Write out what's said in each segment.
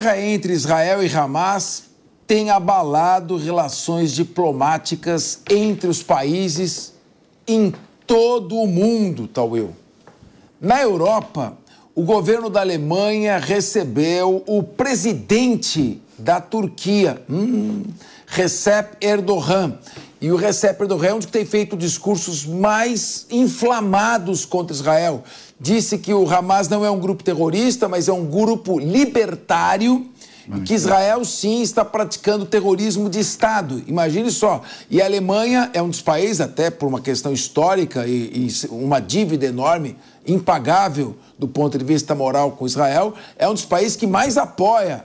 guerra entre Israel e Hamas tem abalado relações diplomáticas entre os países em todo o mundo, Tauil. Na Europa, o governo da Alemanha recebeu o presidente da Turquia, Recep Erdogan. E o Recep Erdogan é um dos que tem feito discursos mais inflamados contra Israel. Disse que o Hamas não é um grupo terrorista, mas é um grupo libertário e que Israel, sim, está praticando terrorismo de Estado. Imagine só. E a Alemanha é um dos países, até por uma questão histórica e uma dívida enorme, impagável do ponto de vista moral com Israel, é um dos países que mais apoia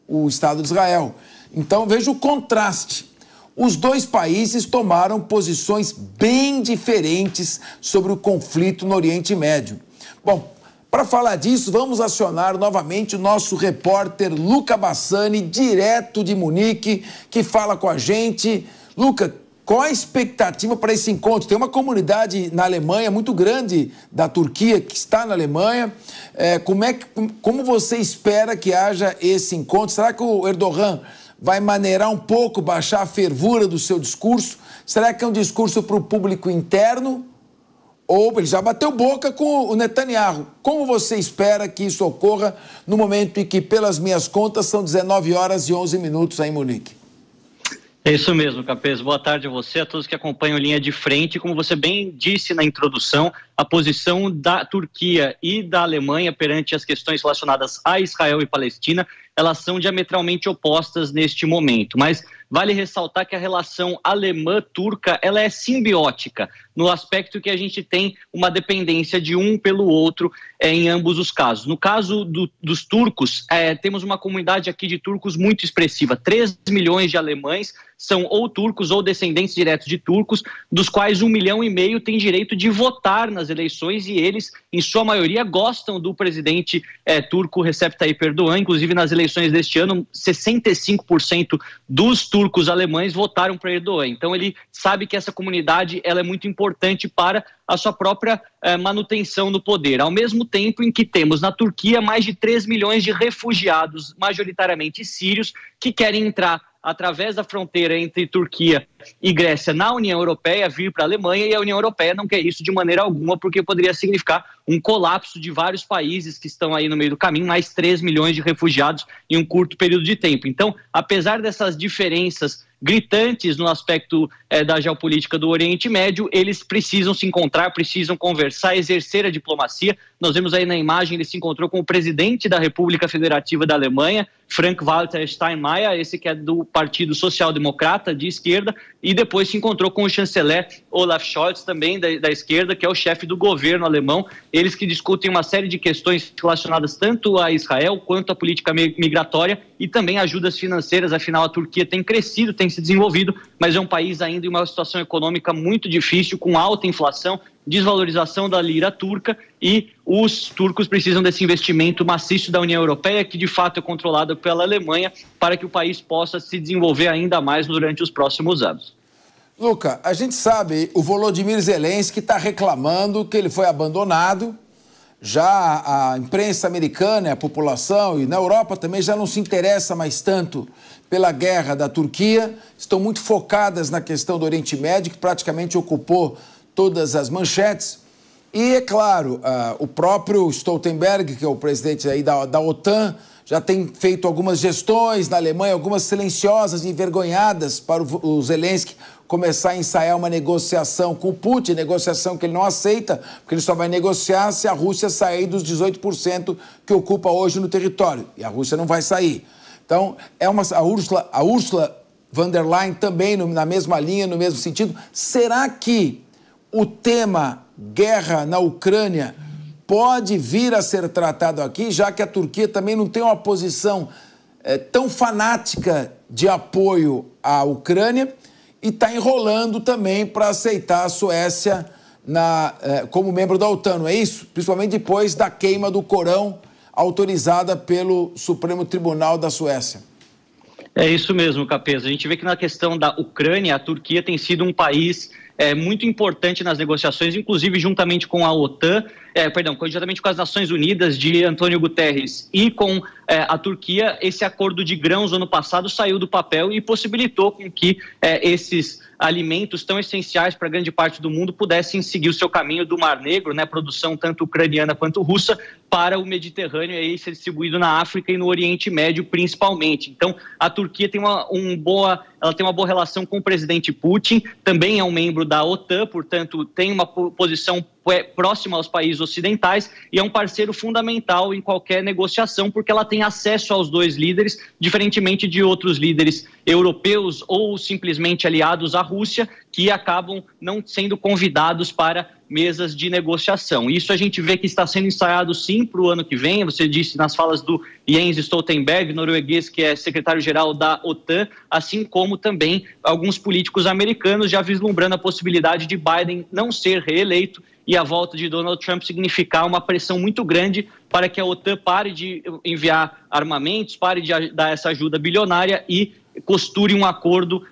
o Estado de Israel. Então, veja o contraste. Os dois países tomaram posições bem diferentes sobre o conflito no Oriente Médio. Bom, para falar disso, vamos acionar novamente o nosso repórter Luca Bassani, direto de Munique, que fala com a gente. Luca, qual a expectativa para esse encontro? Tem uma comunidade na Alemanha muito grande da Turquia que está na Alemanha. Como você espera que haja esse encontro? Será que o Erdogan vai maneirar um pouco, baixar a fervura do seu discurso? Será que é um discurso para o público interno? Ou ele já bateu boca com o Netanyahu? Como você espera que isso ocorra no momento em que, pelas minhas contas, são 19 horas e 11 minutos aí em Munique? É isso mesmo, Capês. Boa tarde a você, a todos que acompanham Linha de Frente. Como você bem disse na introdução, a posição da Turquia e da Alemanha perante as questões relacionadas a Israel e Palestina, elas são diametralmente opostas neste momento. Mas vale ressaltar que a relação alemã-turca, ela é simbiótica, no aspecto que a gente tem uma dependência de um pelo outro em ambos os casos. No caso dos turcos, temos uma comunidade aqui de turcos muito expressiva. 3 milhões de alemães são ou turcos ou descendentes diretos de turcos, dos quais 1,5 milhão têm direito de votar nas eleições, e eles, em sua maioria, gostam do presidente turco Recep Tayyip Erdogan. Inclusive, nas eleições deste ano, 65% dos turcos alemães votaram para Erdogan. Então, ele sabe que essa comunidade ela é muito importante para a sua própria manutenção no poder. Ao mesmo tempo em que temos na Turquia mais de 3 milhões de refugiados, majoritariamente sírios, que querem entrar através da fronteira entre Turquia e Grécia na União Europeia, vir para a Alemanha, e a União Europeia não quer isso de maneira alguma, porque poderia significar um colapso de vários países que estão aí no meio do caminho, mais 3 milhões de refugiados em um curto período de tempo. Então, apesar dessas diferenças gritantes no aspecto da geopolítica do Oriente Médio, eles precisam se encontrar, precisam conversar, exercer a diplomacia. Nós vemos aí na imagem, ele se encontrou com o presidente da República Federativa da Alemanha, Frank-Walter Steinmeier, esse que é do Partido Social Democrata de esquerda, e depois se encontrou com o chanceler Olaf Scholz, também da esquerda, que é o chefe do governo alemão. Eles que discutem uma série de questões relacionadas tanto a Israel quanto à política migratória e também ajudas financeiras. Afinal, a Turquia tem crescido, tem se desenvolvido, mas é um país ainda em uma situação econômica muito difícil, com alta inflação, desvalorização da lira turca, e os turcos precisam desse investimento maciço da União Europeia, que de fato é controlado pela Alemanha, para que o país possa se desenvolver ainda mais durante os próximos anos. Luca, a gente sabe, o Volodymyr Zelensky está reclamando que ele foi abandonado. Já a imprensa americana, a população, e na Europa também já não se interessa mais tanto pela guerra da Turquia, estão muito focadas na questão do Oriente Médio, que praticamente ocupou todas as manchetes. E, é claro, o próprio Stoltenberg, que é o presidente aí da OTAN, já tem feito algumas gestões na Alemanha, algumas silenciosas e envergonhadas para o Zelensky começar a ensaiar uma negociação com o Putin, negociação que ele não aceita, porque ele só vai negociar se a Rússia sair dos 18% que ocupa hoje no território. E a Rússia não vai sair. Então, a Ursula von der Leyen também na mesma linha, no mesmo sentido. Será que o tema guerra na Ucrânia pode vir a ser tratado aqui, já que a Turquia também não tem uma posição tão fanática de apoio à Ucrânia e está enrolando também para aceitar a Suécia como membro da OTAN, não é isso? Principalmente depois da queima do Corão autorizada pelo Supremo Tribunal da Suécia. É isso mesmo, Capês. A gente vê que na questão da Ucrânia, a Turquia tem sido um país muito importante nas negociações, inclusive juntamente com a OTAN, juntamente com as Nações Unidas de Antônio Guterres e com a Turquia. Esse acordo de grãos ano passado saiu do papel e possibilitou com que esses alimentos tão essenciais para grande parte do mundo pudessem seguir o seu caminho do Mar Negro, né, produção tanto ucraniana quanto russa, para o Mediterrâneo e aí ser distribuído na África e no Oriente Médio principalmente. Então, a Turquia tem uma boa relação com o presidente Putin, também é um membro da OTAN, portanto, tem uma posição próxima aos países ocidentais e é um parceiro fundamental em qualquer negociação, porque ela tem acesso aos dois líderes, diferentemente de outros líderes europeus ou simplesmente aliados à Rússia, que acabam não sendo convidados para mesas de negociação. Isso a gente vê que está sendo ensaiado sim para o ano que vem. Você disse nas falas do Jens Stoltenberg, norueguês, que é secretário-geral da OTAN, assim como também alguns políticos americanos já vislumbrando a possibilidade de Biden não ser reeleito e a volta de Donald Trump significar uma pressão muito grande para que a OTAN pare de enviar armamentos, pare de dar essa ajuda bilionária e costure um acordo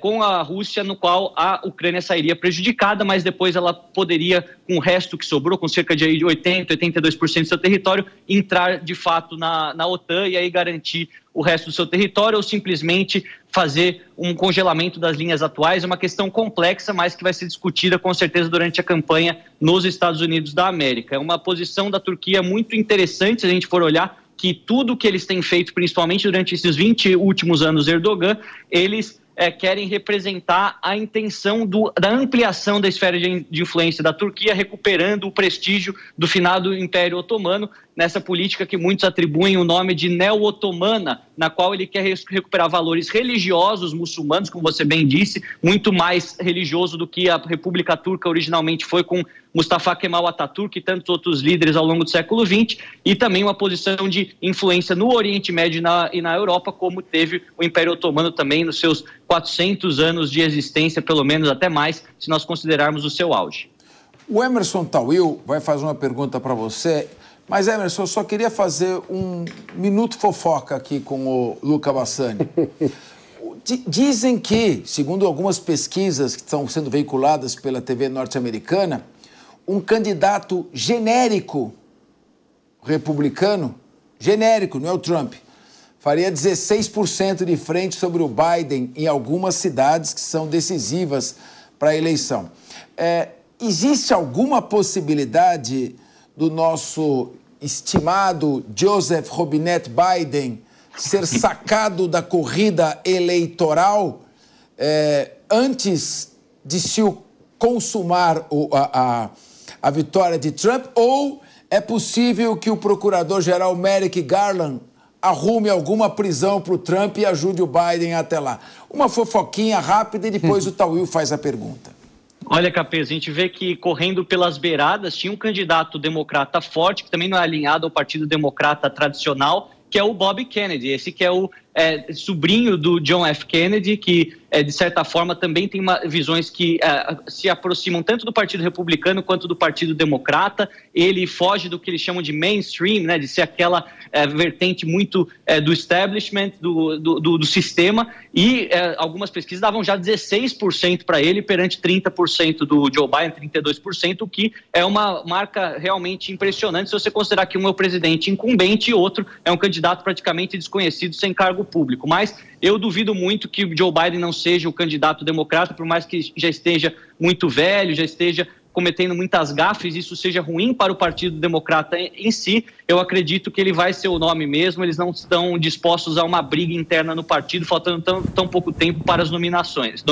com a Rússia, no qual a Ucrânia sairia prejudicada, mas depois ela poderia, com o resto que sobrou, com cerca de 80%, 82% do seu território, entrar de fato na OTAN e aí garantir o resto do seu território, ou simplesmente fazer um congelamento das linhas atuais. É uma questão complexa, mas que vai ser discutida com certeza durante a campanha nos Estados Unidos da América. É uma posição da Turquia muito interessante, se a gente for olhar que tudo que eles têm feito, principalmente durante esses 20 últimos anos Erdogan, eles querem representar a intenção da ampliação da esfera de influência da Turquia, recuperando o prestígio do finado Império Otomano, nessa política que muitos atribuem o nome de neo-otomana, na qual ele quer recuperar valores religiosos muçulmanos, como você bem disse, muito mais religioso do que a República Turca originalmente foi com Mustafa Kemal Atatürk e tantos outros líderes ao longo do século XX, e também uma posição de influência no Oriente Médio e na Europa, como teve o Império Otomano também nos seus 400 anos de existência, pelo menos até mais, se nós considerarmos o seu auge. O Emerson Tawil vai fazer uma pergunta para você. Mas, Emerson, eu só queria fazer um minuto fofoca aqui com o Luca Bassani. Dizem que, segundo algumas pesquisas que estão sendo veiculadas pela TV norte-americana, um candidato genérico republicano, genérico, não é o Trump, faria 16% de frente sobre o Biden em algumas cidades que são decisivas para a eleição. Existe alguma possibilidade do nosso estimado Joseph Robinette Biden ser sacado da corrida eleitoral antes de se consumar a vitória de Trump? Ou é possível que o procurador-geral Merrick Garland arrume alguma prisão para o Trump e ajude o Biden até lá? Uma fofoquinha rápida e depois o Tawil faz a pergunta. Olha, Capês, a gente vê que correndo pelas beiradas tinha um candidato democrata forte, que também não é alinhado ao Partido Democrata tradicional, que é o Bob Kennedy, esse que é o sobrinho do John F. Kennedy, que de certa forma também tem visões que se aproximam tanto do Partido Republicano quanto do Partido Democrata. Ele foge do que eles chamam de mainstream, né, de ser aquela vertente muito do establishment, do sistema, e algumas pesquisas davam já 16% para ele perante 30% do Joe Biden, 32%, o que é uma marca realmente impressionante se você considerar que um é o presidente incumbente e outro é um candidato praticamente desconhecido sem cargo público. Mas eu duvido muito que o Joe Biden não seja o candidato democrata, por mais que já esteja muito velho, já esteja cometendo muitas gafes, isso seja ruim para o Partido Democrata em si. Eu acredito que ele vai ser o nome mesmo, eles não estão dispostos a uma briga interna no partido, faltando tão pouco tempo para as nomeações.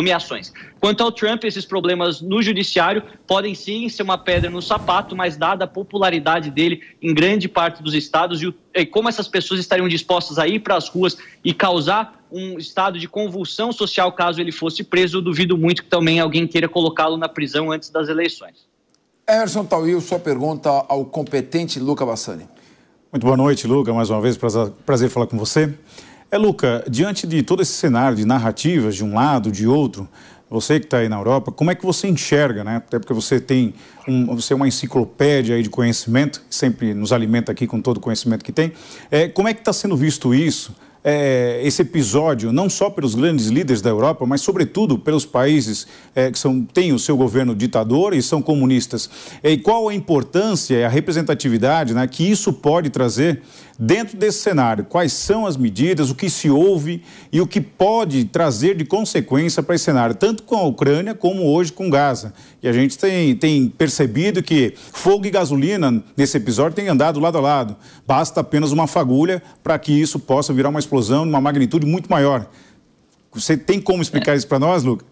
Quanto ao Trump, esses problemas no judiciário podem sim ser uma pedra no sapato, mas dada a popularidade dele em grande parte dos estados e como essas pessoas estariam dispostas a ir para as ruas e causar um estado de convulsão social caso ele fosse preso, eu duvido muito que também alguém queira colocá-lo na prisão antes das eleições. Emerson Tawil, sua pergunta ao competente Luca Bassani. Muito boa noite, Luca. Mais uma vez, prazer falar com você. Luca, diante de todo esse cenário de narrativas de um lado, de outro, você que está aí na Europa, como é que você enxerga, né? Até porque você você é uma enciclopédia aí de conhecimento, que sempre nos alimenta aqui com todo o conhecimento que tem. Como é que está sendo visto isso? esse episódio, não só pelos grandes líderes da Europa, mas sobretudo pelos países que têm o seu governo ditador e são comunistas. E qual a importância e a representatividade, né, que isso pode trazer dentro desse cenário? Quais são as medidas, o que se ouve e o que pode trazer de consequência para esse cenário, tanto com a Ucrânia como hoje com Gaza? E a gente tem percebido que fogo e gasolina nesse episódio têm andado lado a lado. Basta apenas uma fagulha para que isso possa virar uma explosão de uma magnitude muito maior. Você tem como explicar isso para nós, Lucas?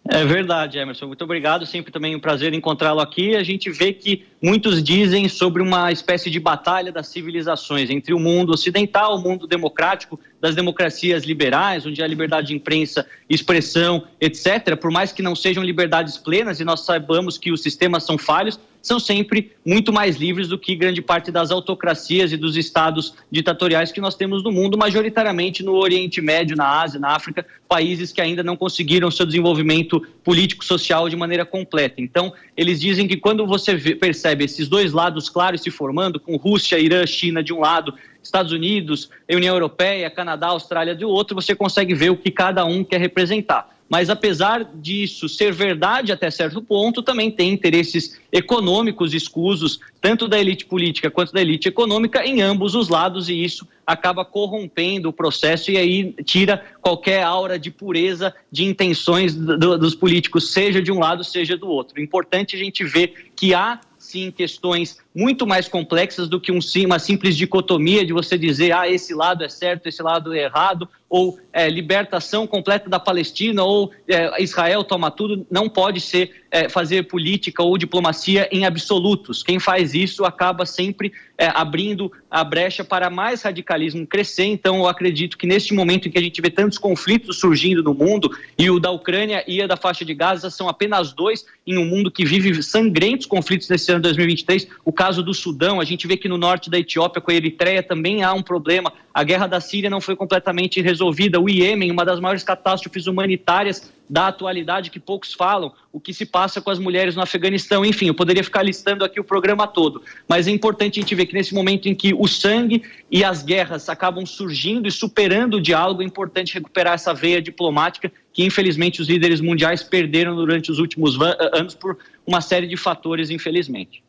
É verdade, Emerson. Muito obrigado. Sempre também um prazer encontrá-lo aqui. A gente vê que muitos dizem sobre uma espécie de batalha das civilizações entre o mundo ocidental, o mundo democrático, das democracias liberais, onde há liberdade de imprensa, expressão, etc. Por mais que não sejam liberdades plenas e nós saibamos que os sistemas são falhos, são sempre muito mais livres do que grande parte das autocracias e dos estados ditatoriais que nós temos no mundo, majoritariamente no Oriente Médio, na Ásia, na África, países que ainda não conseguiram seu desenvolvimento político-social de maneira completa. Então, eles dizem que quando você percebe esses dois lados claros se formando, com Rússia, Irã, China de um lado, Estados Unidos, União Europeia, Canadá, Austrália do outro, você consegue ver o que cada um quer representar. Mas apesar disso ser verdade até certo ponto, também tem interesses econômicos escusos, tanto da elite política quanto da elite econômica, em ambos os lados, e isso acaba corrompendo o processo e aí tira qualquer aura de pureza de intenções dos políticos, seja de um lado, seja do outro. Importante a gente ver que há sim questões muito mais complexas do que uma simples dicotomia de você dizer, esse lado é certo, esse lado é errado, ou libertação completa da Palestina, ou Israel toma tudo. Não pode ser fazer política ou diplomacia em absolutos. Quem faz isso acaba sempre abrindo a brecha para mais radicalismo crescer. Então eu acredito que neste momento em que a gente vê tantos conflitos surgindo no mundo, e o da Ucrânia e a da faixa de Gaza são apenas dois em um mundo que vive sangrentos conflitos nesse ano de 2023, o caso do Sudão, a gente vê que no norte da Etiópia com a Eritreia também há um problema, a guerra da Síria não foi completamente resolvida, o Iêmen, uma das maiores catástrofes humanitárias da atualidade que poucos falam, o que se passa com as mulheres no Afeganistão, enfim, eu poderia ficar listando aqui o programa todo, mas é importante a gente ver que nesse momento em que o sangue e as guerras acabam surgindo e superando o diálogo, é importante recuperar essa veia diplomática que infelizmente os líderes mundiais perderam durante os últimos anos por uma série de fatores, infelizmente.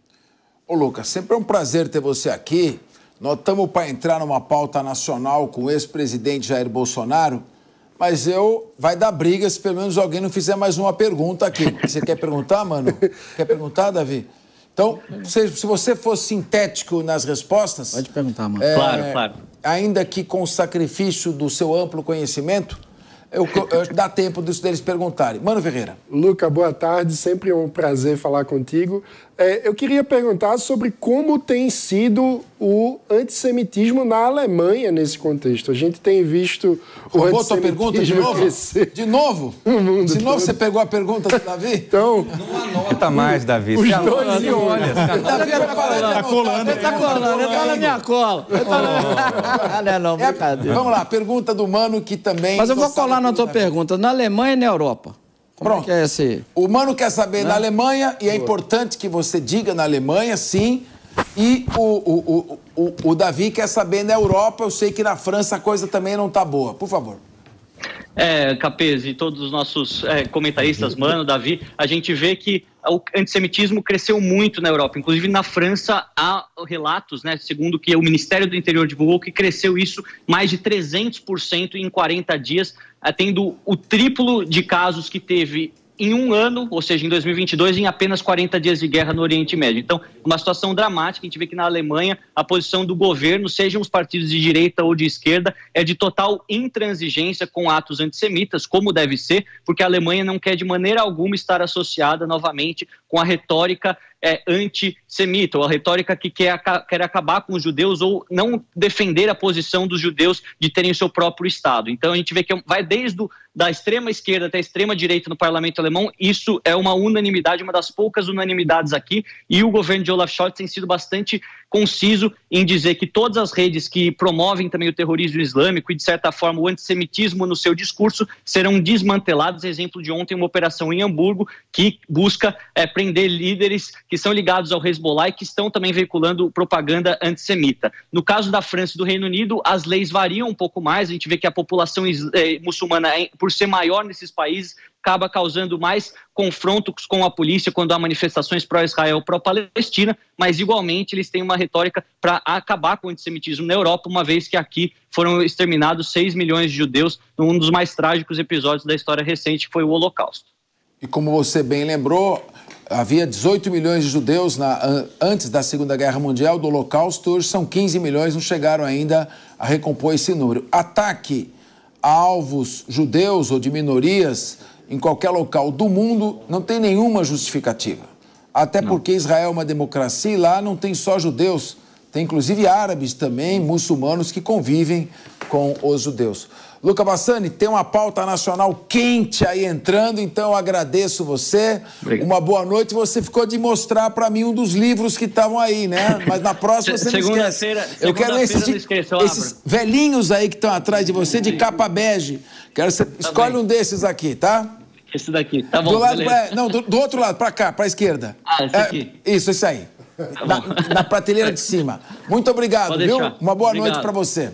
Ô Lucas, sempre é um prazer ter você aqui. Nós estamos para entrar numa pauta nacional com o ex-presidente Jair Bolsonaro, mas vai dar briga se pelo menos alguém não fizer mais uma pergunta aqui. Você quer perguntar, mano? Quer perguntar, Davi? Então, se você fosse sintético nas respostas... Pode perguntar, mano. Claro. Ainda que com o sacrifício do seu amplo conhecimento, dá tempo deles perguntarem. Mano Ferreira. Luca, boa tarde. Sempre é um prazer falar contigo. Eu queria perguntar sobre como tem sido o antissemitismo na Alemanha nesse contexto. A gente tem visto o antissemitismo pergunta de novo? crescer. De novo? De novo você pegou a pergunta do Davi? Então... Não anota mais, Davi. Os dois e olha. Davi Tá colando, ele tá na minha cola. Não, brincadeira. Vamos lá, pergunta do Mano que também... Mas eu vou colar na tua pergunta. Na Alemanha e na Europa? Como Pronto. É esse... O Mano quer saber na Alemanha, e é importante que você diga na Alemanha, sim. E o Davi quer saber na Europa. Eu sei que na França a coisa também não está boa. Por favor. Capês e todos os nossos comentaristas, Mano, Davi, a gente vê que o antissemitismo cresceu muito na Europa. Inclusive na França há relatos, segundo que o Ministério do Interior divulgou, que cresceu isso mais de 300% em 40 dias, tendo o triplo de casos que teve em um ano, ou seja, em 2022, em apenas 40 dias de guerra no Oriente Médio. Então, uma situação dramática. A gente vê que na Alemanha a posição do governo, sejam os partidos de direita ou de esquerda, é de total intransigência com atos antissemitas, como deve ser, porque a Alemanha não quer de maneira alguma estar associada novamente com a retórica antissemita, ou a retórica que quer acabar com os judeus ou não defender a posição dos judeus de terem o seu próprio Estado. Então a gente vê que vai desde da extrema esquerda até a extrema direita no parlamento alemão. Isso é uma unanimidade, uma das poucas unanimidades aqui, e o governo de Olaf Scholz tem sido bastante conciso em dizer que todas as redes que promovem também o terrorismo islâmico e, de certa forma, o antissemitismo no seu discurso serão desmanteladas. Exemplo de ontem, uma operação em Hamburgo que busca prender líderes que que são ligados ao Hezbollah e que estão também veiculando propaganda antissemita. No caso da França e do Reino Unido, as leis variam um pouco mais. A gente vê que a população muçulmana, por ser maior nesses países, acaba causando mais confrontos com a polícia quando há manifestações pró-Israel, pró-Palestina, mas igualmente eles têm uma retórica para acabar com o antissemitismo na Europa, uma vez que aqui foram exterminados 6 milhões de judeus num dos mais trágicos episódios da história recente, que foi o Holocausto. E como você bem lembrou, havia 18 milhões de judeus antes da Segunda Guerra Mundial, do Holocausto. Hoje são 15 milhões, não chegaram ainda a recompor esse número. Ataque a alvos judeus ou de minorias em qualquer local do mundo não tem nenhuma justificativa. Até porque Israel é uma democracia e lá não tem só judeus, tem inclusive árabes também, muçulmanos que convivem com os judeus. Luca Bassani, tem uma pauta nacional quente aí entrando, então eu agradeço você. Obrigado. Uma boa noite. Você ficou de mostrar para mim um dos livros que estavam aí, né? Mas na próxima você não esquece. Eu quero esses velhinhos aí que estão atrás de você, de capa bege. Quero você escolhe um desses aqui, tá? Esse daqui, tá bom. Do outro lado, para cá, para a esquerda. Esse aqui. Isso, esse aí. Na prateleira de cima. Muito obrigado, viu? Uma boa noite para você.